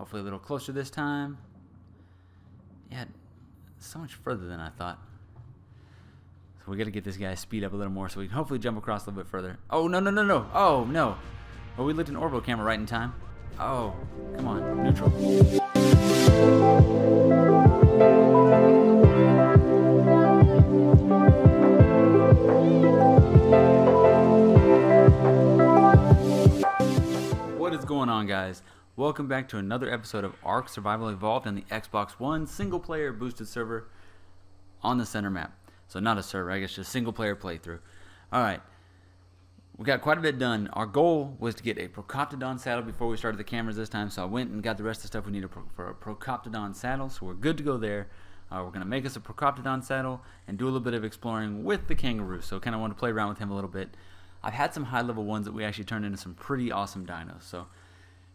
Hopefully a little closer this time. Yeah, so much further than I thought. So we got to get this guy speed up a little more so we can hopefully jump across a little bit further. Oh, no, no, no, no. Oh, no. Well, we looked in orbital camera right in time. Oh, come on. Neutral. What is going on, guys? Welcome back to another episode of Ark Survival Evolved on the Xbox One single-player boosted server on the center map. So not a server, I guess just single-player playthrough. Alright, we got quite a bit done. Our goal was to get a Procoptodon saddle before we started the cameras this time, so I went and got the rest of the stuff we needed for a Procoptodon saddle, so we're good to go there. We're going to make us a Procoptodon saddle and do a little bit of exploring with the kangaroo, so kind of want to play around with him a little bit. I've had some high-level ones that we actually turned into some pretty awesome dinos, so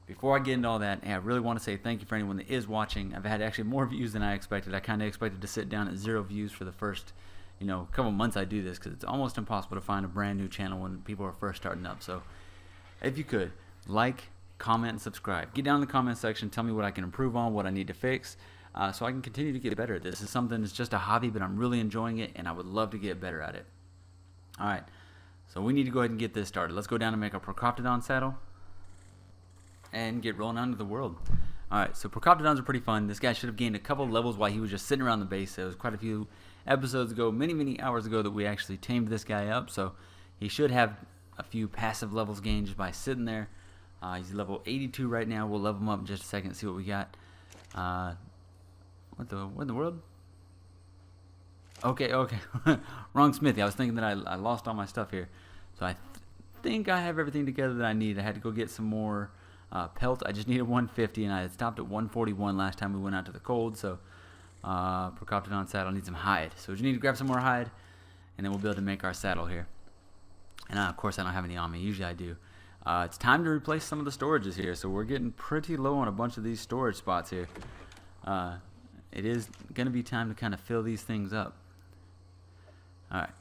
before I get into all that, I really want to say thank you for anyone that is watching. I've had actually more views than I expected. I kind of expected to sit down at 0 views for the first, couple months I do this, because it's almost impossible to find a brand new channel when people are first starting up. So if you could, like, comment, and subscribe. Get down in the comment section. Tell me what I can improve on, what I need to fix, so I can continue to get better at this. This is something that's just a hobby, but I'm really enjoying it, and I would love to get better at it. All right, so we need to go ahead and get this started. Let's go down and make a Procoptodon saddle and get rolling onto the world. Alright, so Procoptodons are pretty fun. This guy should have gained a couple levels while he was just sitting around the base. It was quite a few episodes ago, many hours ago, that we actually tamed this guy up. So he should have a few passive levels gained just by sitting there. He's level 82 right now. We'll level him up in just a second and see what we got. What in the world? Okay. Wrong Smithy. I was thinking that I lost all my stuff here. So I think I have everything together that I need. I had to go get some more pelt. I just needed 150 and I had stopped at 141 last time we went out to the cold. So Procoptodon saddle needs some hide. So we just need to grab some more hide and then we'll be able to make our saddle here. And of course I don't have any on me. Usually I do. It's time to replace some of the storages here. So we're getting pretty low on a bunch of these storage spots here. It is going to be time to kind of fill these things up. Alright.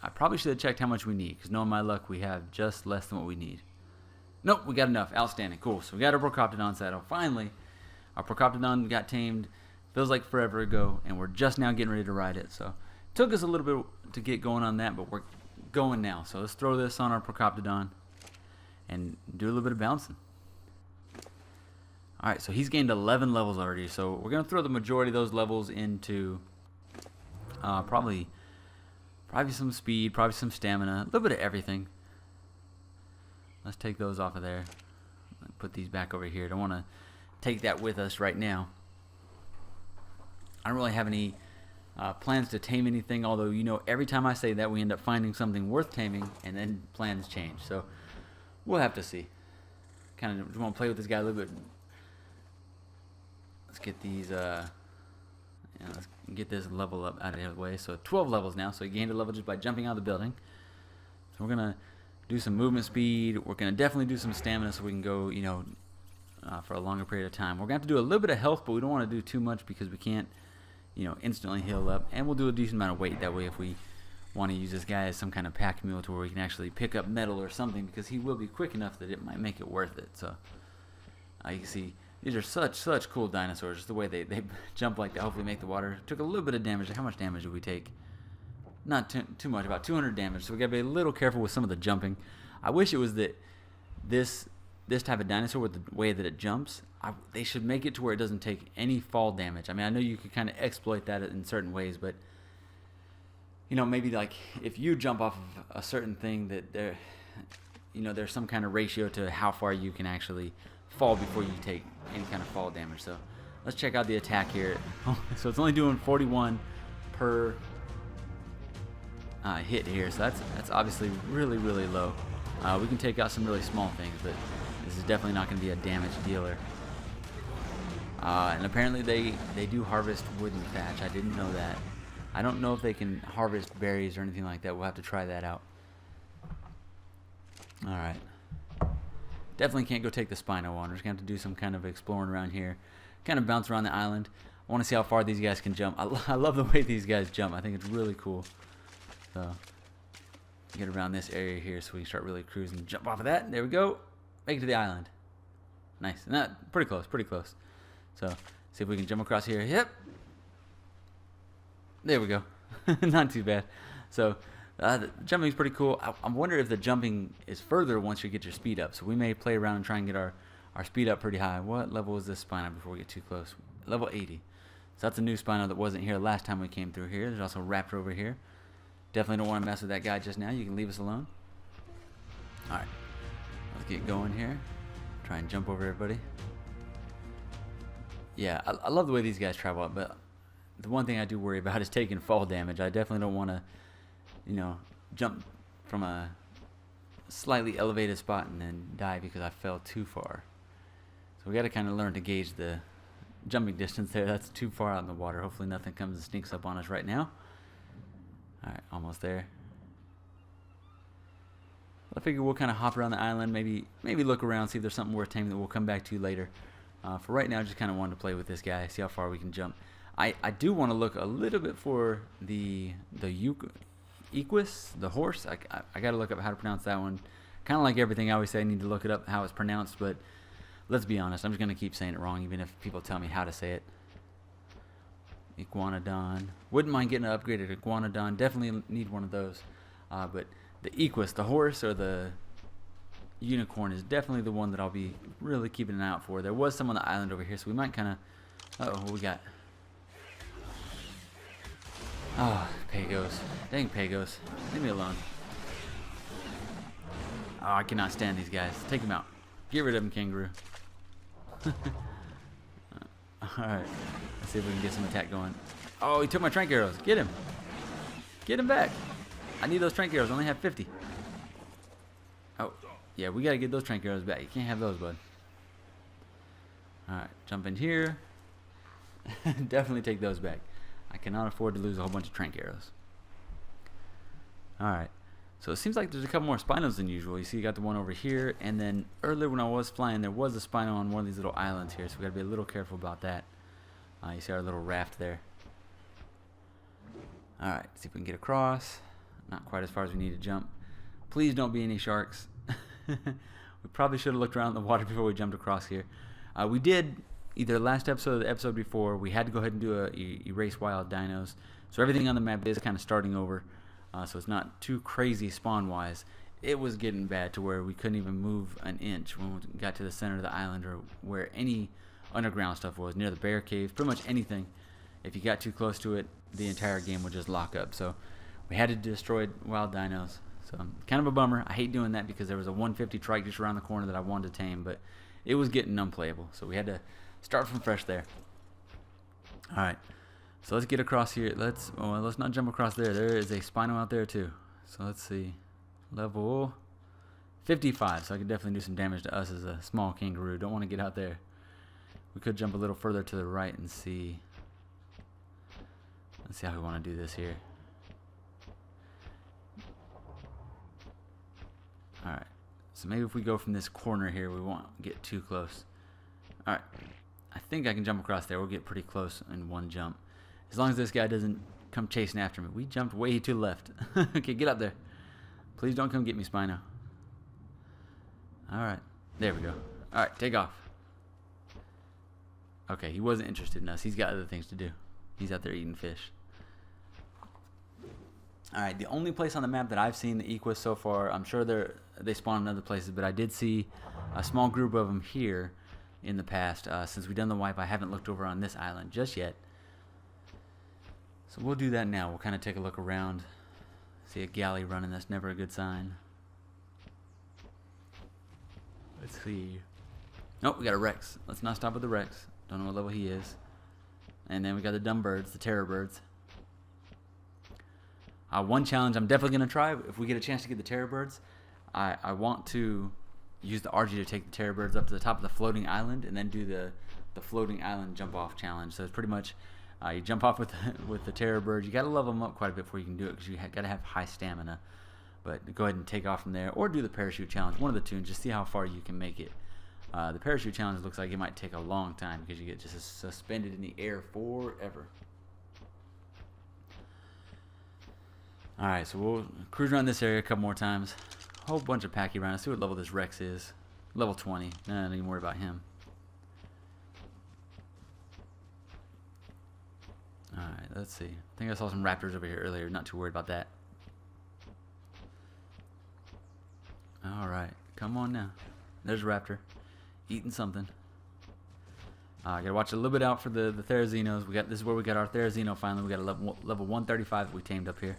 I probably should have checked how much we need, because knowing my luck, we have just less than what we need. Nope, we got enough. Outstanding. Cool. So we got our Procoptodon saddle. Finally, our Procoptodon got tamed. Feels like forever ago, and we're just now getting ready to ride it. So it took us a little bit to get going on that, but we're going now. So let's throw this on our Procoptodon and do a little bit of bouncing. Alright, so he's gained 11 levels already. So we're going to throw the majority of those levels into probably some speed, probably some stamina, a little bit of everything. Let's take those off of there. Put these back over here. Don't want to take that with us right now. I don't really have any plans to tame anything, although, every time I say that, we end up finding something worth taming, and then plans change. So we'll have to see. Kind of want to play with this guy a little bit. Let's get these... let's get this level up out of the way. So 12 levels now. So he gained a level just by jumping out of the building. So we're going to do some movement speed. We're going to definitely do some stamina so we can go, for a longer period of time. We're going to have to do a little bit of health, but we don't want to do too much because we can't, instantly heal up. And we'll do a decent amount of weight. That way if we want to use this guy as some kind of pack mule to where we can actually pick up metal or something, because he will be quick enough that it might make it worth it. So you can see these are such cool dinosaurs. Just the way they jump like that, hopefully make the water. Took a little bit of damage. How much damage did we take? Not too much, about 200 damage. So we gotta be a little careful with some of the jumping. I wish it was that this type of dinosaur, with the way that it jumps, they should make it to where it doesn't take any fall damage. I mean, I know you could kind of exploit that in certain ways, but maybe like if you jump off of a certain thing, that there's some kind of ratio to how far you can actually fall before you take any kind of fall damage. So let's check out the attack here. So it's only doing 41 per hit here, so that's obviously really low. We can take out some really small things, but this is definitely not going to be a damage dealer. And apparently they do harvest wooden thatch. I didn't know that. I don't know if they can harvest berries or anything like that. We'll have to try that out. Alright. Definitely can't go take the Spino on. We're just going to have to do some kind of exploring around here. Kind of bounce around the island. I want to see how far these guys can jump. I love the way these guys jump. I think it's really cool. So, get around this area here so we can start really cruising. Jump off of that. There we go. Make it to the island. Nice. Not pretty close, pretty close. So see if we can jump across here. Yep. There we go. Not too bad. So the jumping is pretty cool. I wonder if the jumping is further once you get your speed up. So we may play around and try and get our speed up pretty high. What level is this Spino before we get too close? Level 80. So that's a new Spino that wasn't here last time we came through here. There's also a Raptor over here. Definitely don't want to mess with that guy just now. You can leave us alone. Alright. Let's get going here. Try and jump over everybody. Yeah, I love the way these guys travel up, but the one thing I do worry about is taking fall damage. I definitely don't want to, you know, jump from a slightly elevated spot and then die because I fell too far. So we got to kind of learn to gauge the jumping distance there. That's too far out in the water. Hopefully nothing comes and sneaks up on us right now. Alright, almost there. I figure we'll kind of hop around the island, maybe look around, see if there's something worth taming that we'll come back to later. For right now, I just kind of wanted to play with this guy, see how far we can jump. I do want to look a little bit for the Equus, the horse. I got to look up how to pronounce that one. Kind of like everything I always say, I need to look it up how it's pronounced, but let's be honest, I'm just going to keep saying it wrong even if people tell me how to say it. Iguanodon. Wouldn't mind getting an upgraded Iguanodon. Definitely need one of those. But the Equus, the horse, or the unicorn is definitely the one that I'll be really keeping an eye out for. There was some on the island over here, so we might kind of... Uh-oh, what we got? Oh, Pagos. Dang Pagos. Leave me alone. Oh, I cannot stand these guys. Take them out. Get rid of them, kangaroo. Alright. Let's see if we can get some attack going. Oh, he took my trank arrows. Get him. Get him back. I need those trank arrows. I only have 50. Oh, yeah, we got to get those trank arrows back. You can't have those, bud. Alright, jump in here. Definitely take those back. I cannot afford to lose a whole bunch of trank arrows. Alright, so it seems like there's a couple more Spinos than usual. You see you got the one over here, and then earlier when I was flying, there was a Spino on one of these little islands here, so we got to be a little careful about that. You see our little raft there. Alright, see if we can get across. Not quite as far as we need to jump. Please don't be any sharks. We probably should have looked around in the water before we jumped across here. We did, either last episode or the episode before, we had to go ahead and do a erase wild dinos. So everything on the map is kind of starting over. So it's not too crazy spawn-wise. It was getting bad to where we couldn't even move an inch when we got to the center of the island or where any underground stuff was, near the bear caves, pretty much anything. If you got too close to it, the entire game would just lock up. So we had to destroy wild dinos. So kind of a bummer. I hate doing that because there was a 150 trike just around the corner that I wanted to tame, but it was getting unplayable. So we had to start from fresh there. All right. So let's get across here. Let's not jump across there. There is a Spino out there too. So let's see. Level 55. So I could definitely do some damage to us as a small kangaroo. Don't want to get out there. We could jump a little further to the right and see. Let's see how we want to do this here. Alright, so maybe if we go from this corner here, we won't get too close. Alright, I think I can jump across there. We'll get pretty close in one jump. As long as this guy doesn't come chasing after me. We jumped way to the left. Okay, get up there. Please don't come get me, Spino. Alright, there we go. Alright, take off. Okay, he wasn't interested in us. He's got other things to do. He's out there eating fish. Alright, the only place on the map that I've seen the Equus so far, I'm sure they spawn in other places, but I did see a small group of them here in the past. Since we've done the wipe, I haven't looked over on this island just yet. So we'll do that now. We'll kind of take a look around. See a galley running, that's never a good sign. Let's see. Nope, we got a Rex. Let's not stop with the Rex. Don't know what level he is. And then we got the dumb birds, the terror birds. One challenge I'm definitely going to try, if we get a chance to get the terror birds, I want to use the RG to take the terror birds up to the top of the floating island and then do the floating island jump off challenge. So it's pretty much you jump off with the terror birds. You got to level them up quite a bit before you can do it because you got to have high stamina. But go ahead and take off from there or do the parachute challenge, one of the two, and just see how far you can make it. The parachute challenge looks like it might take a long time because you get just suspended in the air forever. Alright, so we'll cruise around this area a couple more times. A whole bunch of packy around. Let's see what level this Rex is. Level 20. Nah, don't even worry about him. Alright, let's see. I think I saw some raptors over here earlier. Not too worried about that. Alright, come on now. There's a raptor. Eating something. Gotta watch a little bit out for the Therazinos. This is where we got our Therazino finally. We got a level 135 that we tamed up here.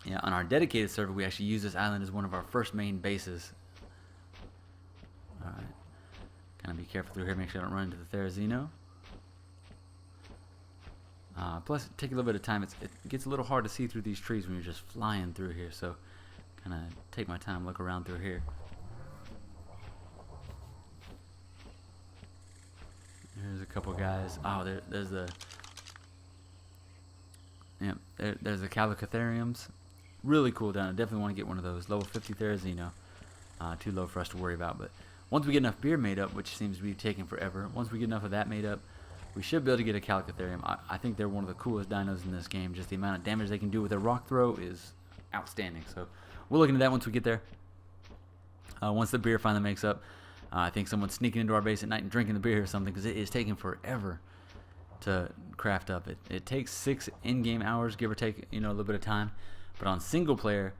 Yeah, on our dedicated server, we actually use this island as one of our first main bases. Alright. Kind of be careful through here. Make sure I don't run into the Therazino. Plus, take a little bit of time. It gets a little hard to see through these trees when you're just flying through here. So, kind of take my time, look around through here. There's a couple guys. Oh, there's the... Yeah, there's the Calicotheriums. Really cool down. I definitely want to get one of those. Level 50 Therazino. Too low for us to worry about. But once we get enough beer made up, which seems to be taking forever, once we get enough of that made up, we should be able to get a Calicotherium. I think they're one of the coolest dinos in this game. Just the amount of damage they can do with their rock throw is outstanding. So we'll look into that once we get there. Once the beer finally makes up. I think someone's sneaking into our base at night and drinking the beer or something, because it is taking forever to craft up. It takes 6 in-game hours, give or take, a little bit of time. But on single player,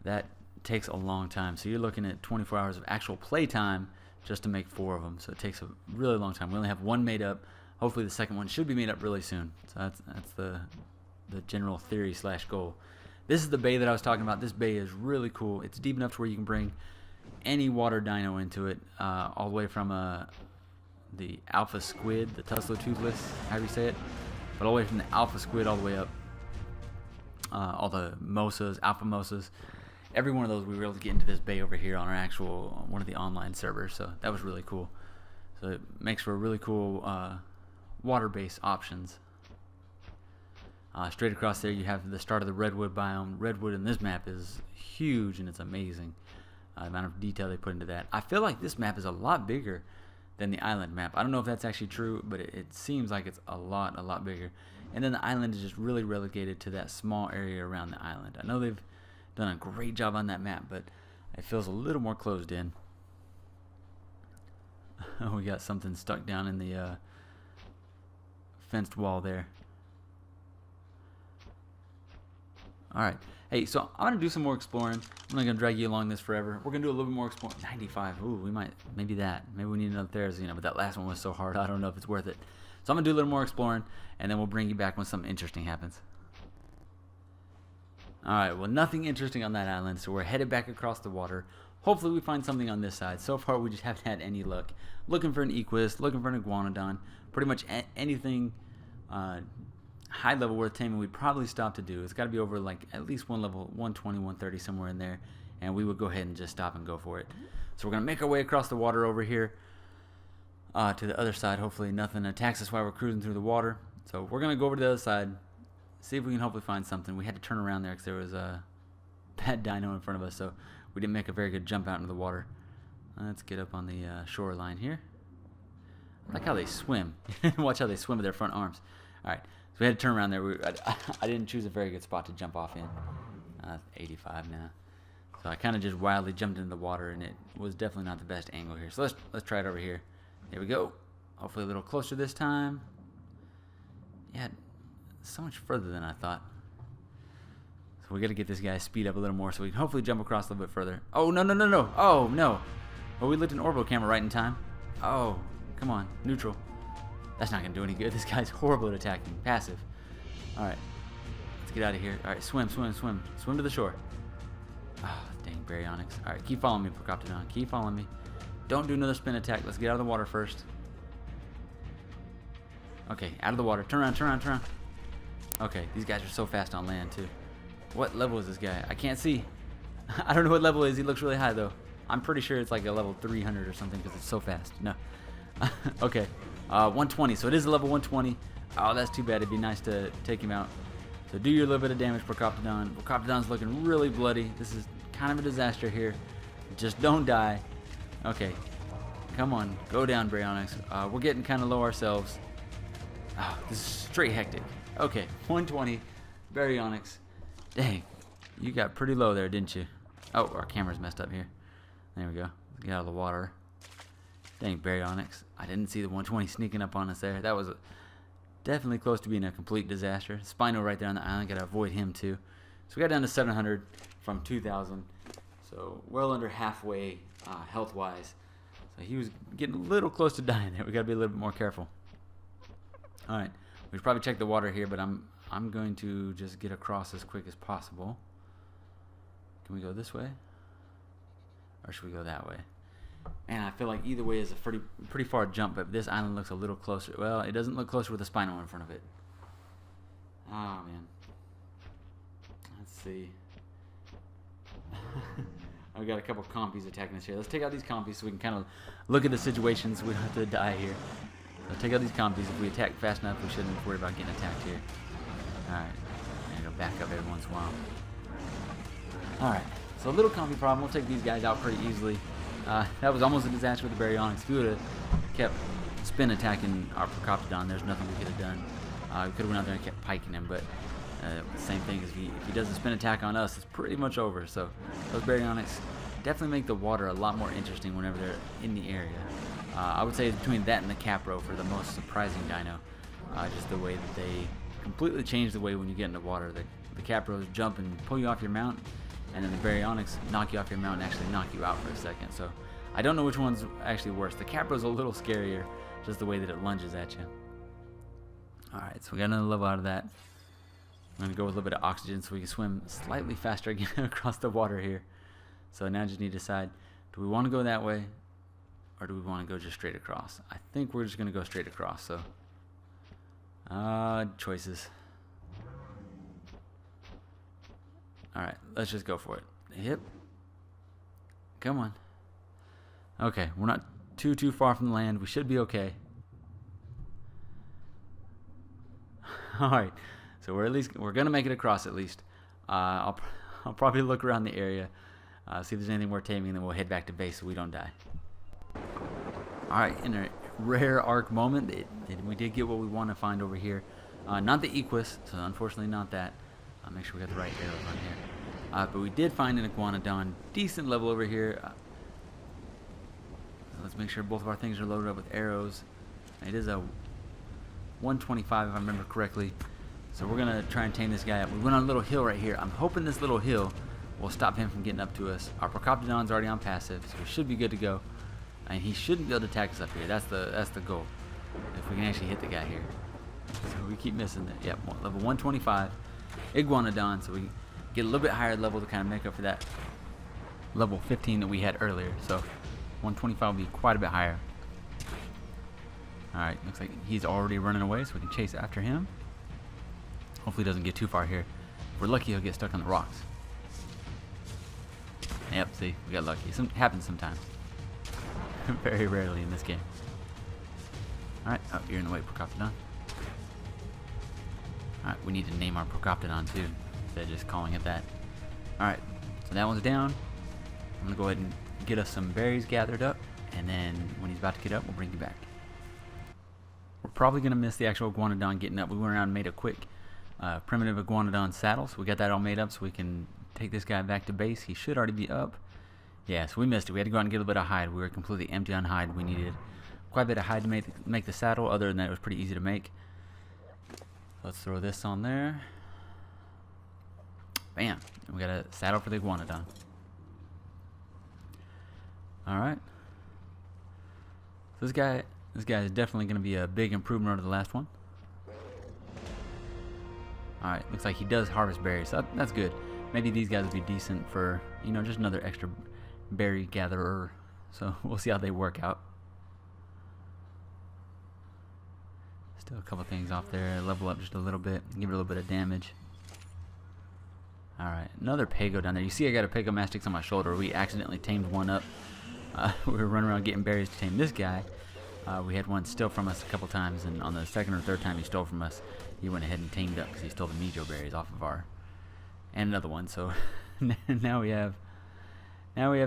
that takes a long time. So you're looking at 24 hours of actual play time just to make 4 of them. So it takes a really long time. We only have 1 made up. Hopefully the second one should be made up really soon. So that's the general theory / goal. This is the bay that I was talking about. This bay is really cool. It's deep enough to where you can bring any water dino into it, all the way from the alpha squid, the Tuslo-toothless, however you say it, but all the way from the alpha squid all the way up, all the mosas, alpha mosas, every one of those we were able to get into this bay over here on our actual one of the online servers. So that was really cool. So it makes for a really cool water-based options. Straight across there you have the start of the redwood biome. Redwood in this map is huge and it's amazing. The amount of detail they put into that. I feel like this map is a lot bigger than the island map. I don't know if that's actually true, but it seems like it's a lot bigger. And then the island is just really relegated to that small area around the island. I know they've done a great job on that map, but it feels a little more closed in. We got something stuck down in the fenced wall there. Alright. Hey, so I'm going to do some more exploring. I'm not going to drag you along this forever. We're going to do a little bit more exploring. 95. Ooh, we might. Maybe that. Maybe we need another Therazino, but that last one was so hard. I don't know if it's worth it. So I'm going to do a little more exploring, and then we'll bring you back when something interesting happens. Alright, well, nothing interesting on that island, so we're headed back across the water. Hopefully we find something on this side. So far, we just haven't had any luck. Looking for an Equus, looking for an Iguanodon. Pretty much anything high level worth taming we'd probably stop to do. It's got to be over like at least one level, 120, 130, somewhere in there, and we would go ahead and just stop and go for it. So we're going to make our way across the water over here to the other side. Hopefully nothing attacks us while we're cruising through the water. So we're going to go over to the other side, see if we can hopefully find something. We had to turn around there because there was a bad dino in front of us, so we didn't make a very good jump out into the water. Let's get up on the shoreline here. I like how they swim. Watch how they swim with their front arms. Alright, so we had to turn around there. I didn't choose a very good spot to jump off in. 85 now. So I kind of just wildly jumped into the water, and it was definitely not the best angle here. So let's try it over here. Here we go. Hopefully a little closer this time. Yeah, so much further than I thought. So we got to get this guy speed up a little more so we can hopefully jump across a little bit further. Oh, no. Oh, no. Well, we looked in orbital camera right in time. Oh, come on. Neutral. That's not going to do any good. This guy's horrible at attacking. Passive. All right. Let's get out of here. All right, swim. Swim to the shore. Oh, dang, baryonyx. All right, keep following me, Procoptodon. Keep following me. Don't do another spin attack. Let's get out of the water first. Okay, out of the water. Turn around. Okay, these guys are so fast on land, too. What level is this guy? I can't see. I don't know what level it is. He looks really high, though. I'm pretty sure it's like a level 300 or something because it's so fast. No. Okay. 120. So it is a level 120. Oh, that's too bad. It'd be nice to take him out. So do your little bit of damage, Procoptodon. Procoptodon's looking really bloody. This is kind of a disaster here. Just don't die. Okay. Come on. Go down, baryonyx. We're getting kind of low ourselves. Oh, this is straight hectic. Okay. 120. Baryonyx. Dang. You got pretty low there, didn't you? Oh, our camera's messed up here. There we go. Let's get out of the water. Dang, baryonyx. I didn't see the 120 sneaking up on us there. That was definitely close to being a complete disaster. Spino right there on the island. Got to avoid him too. So we got down to 700 from 2,000. So well under halfway health-wise. So he was getting a little close to dying there. We got to be a little bit more careful. All right. We should probably check the water here, but I'm going to just get across as quick as possible. Can we go this way? Or should we go that way? Man, I feel like either way is a pretty far jump, but this island looks a little closer. Well, it doesn't look closer with a Spino in front of it. Oh, man. Let's see. I've got a couple compies attacking us here. Let's take out these compies so we can kind of look at the situations. We don't have to die here. Let's take out these compies. If we attack fast enough, we shouldn't worry about getting attacked here. Alright. I'm going to go back up every once in a while. Alright. So a little compy problem. We'll take these guys out pretty easily. That was almost a disaster with the baryonyx. If we would have kept spin attacking our Procoptodon, there's nothing we could have done. We could have went out there and kept piking him, but same thing as if he does a spin attack on us, it's pretty much over. So those baryonyx definitely make the water a lot more interesting whenever they're in the area. I would say between that and the Capro for the most surprising dino. Just the way that they completely change the way when you get into water. The Capros jump and pull you off your mount, and then the baryonyx knock you off your mount and actually knock you out for a second. So I don't know which one's actually worse. The Capro's a little scarier, just the way that it lunges at you. Alright, so we got another level out of that. I'm going to go with a little bit of oxygen so we can swim slightly faster again across the water here. So now I just need to decide, do we want to go that way, or do we want to go just straight across? I think we're just going to go straight across, so choices. Alright, let's just go for it. Yep. Come on. Okay, we're not too far from the land. We should be okay. Alright, so we're gonna make it across at least. I'll probably look around the area, see if there's anything worth taming, and then we'll head back to base so we don't die. Alright, in a rare arc moment, we did get what we want to find over here. Not the Equus, so unfortunately not that. Make sure we got the right arrows on here. But we did find an Iguanodon, decent level over here. Let's make sure both of our things are loaded up with arrows. It is a 125 if I remember correctly. So we're going to try and tame this guy up. We went on a little hill right here. I'm hoping this little hill will stop him from getting up to us. Our Procoptodon's already on passive, so we should be good to go. And he shouldn't be able to attack us up here. That's the goal. If we can actually hit the guy here. So we keep missing it. Yep, level 125. Iguanodon, so we get a little bit higher level to kind of make up for that level 15 that we had earlier. So 125 will be quite a bit higher. Alright, looks like he's already running away, so we can chase after him. Hopefully he doesn't get too far here. If we're lucky, he'll get stuck on the rocks. Yep, see, we got lucky. It happens sometimes. Very rarely in this game. Alright, oh, you're in the way, Procoptodon. Alright, we need to name our Procoptodon too, instead of just calling it that. Alright, so that one's down. I'm going to go ahead and get us some berries gathered up, and then when he's about to get up, we'll bring you back. We're probably going to miss the actual Iguanodon getting up. We went around and made a quick primitive Iguanodon saddle, so we got that all made up so we can take this guy back to base. He should already be up. Yeah, so we missed it. We had to go out and get a little bit of hide. We were completely empty on hide. We needed quite a bit of hide to make the saddle. Other than that, it was pretty easy to make. Let's throw this on there. Bam. We got a saddle for the Iguanodon. Alright. So this guy is definitely going to be a big improvement over the last one. Alright, looks like he does harvest berries. So that's good. Maybe these guys will be decent for, you know, just another extra berry gatherer. So we'll see how they work out. Still a couple things off there. Level up just a little bit. Give it a little bit of damage. Alright, another Pago down there. You see I got a Pagomastix on my shoulder. We accidentally tamed one up. We were running around getting berries to tame this guy. We had one steal from us a couple times, and on the second or third time he stole from us, he went ahead and tamed up because he stole the Mijo berries off of our... And another one, so now we have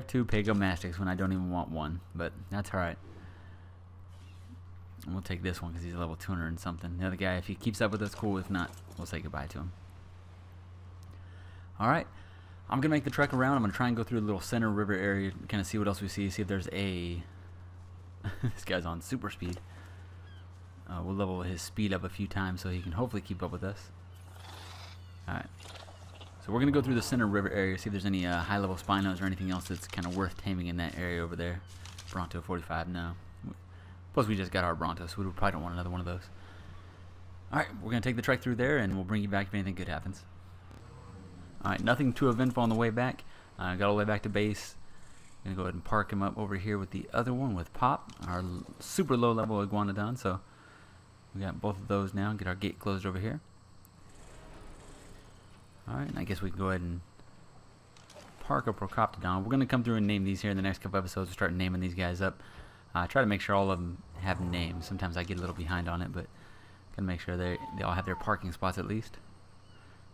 two Pagomastix when I don't even want one, but that's alright. And we'll take this one because he's level 200 and something. The other guy, if he keeps up with us, cool. If not, we'll say goodbye to him. Alright. I'm going to make the trek around. I'm going to try and go through the little center river area, kind of see what else we see if there's a... This guy's on super speed. We'll level his speed up a few times so he can hopefully keep up with us. Alright. So we're going to go through the center river area, see if there's any high-level spinos or anything else that's kind of worth taming in that area over there. Bronto 45, no. Plus we just got our Bronto, so we probably don't want another one of those. Alright, we're going to take the trek through there, and we'll bring you back if anything good happens. Alright, nothing too eventful on the way back. Got all the way back to base. Gonna go ahead and park him up over here with the other one with Pop, our super low level Iguanodon. So we got both of those now. Get our gate closed over here. Alright, and I guess we can go ahead and park a Procoptodon. We're gonna come through and name these here in the next couple episodes. We'll start naming these guys up. Try to make sure all of them have names. Sometimes I get a little behind on it, but gotta make sure they all have their parking spots at least.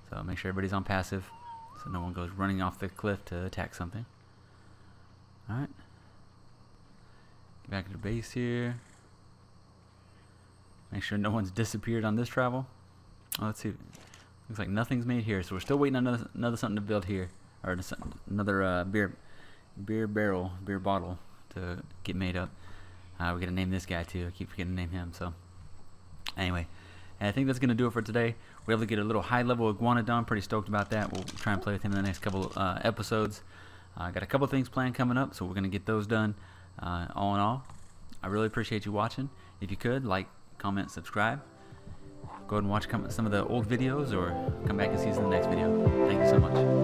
So make sure everybody's on passive, so no one goes running off the cliff to attack something. Alright. Get back to the base here. Make sure no one's disappeared on this travel. Oh, let's see. Looks like nothing's made here, so we're still waiting on another something to build here. Or another beer bottle to get made up. We gotta name this guy too. I keep forgetting to name him, so. Anyway. And I think that's going to do it for today. We're able to get a little high-level Iguanodon. Pretty stoked about that. We'll try and play with him in the next couple episodes. Got a couple things planned coming up, so we're going to get those done. All in all, I really appreciate you watching. If you could, like, comment, subscribe. Go ahead and watch some of the old videos, or come back and see us in the next video. Thank you so much.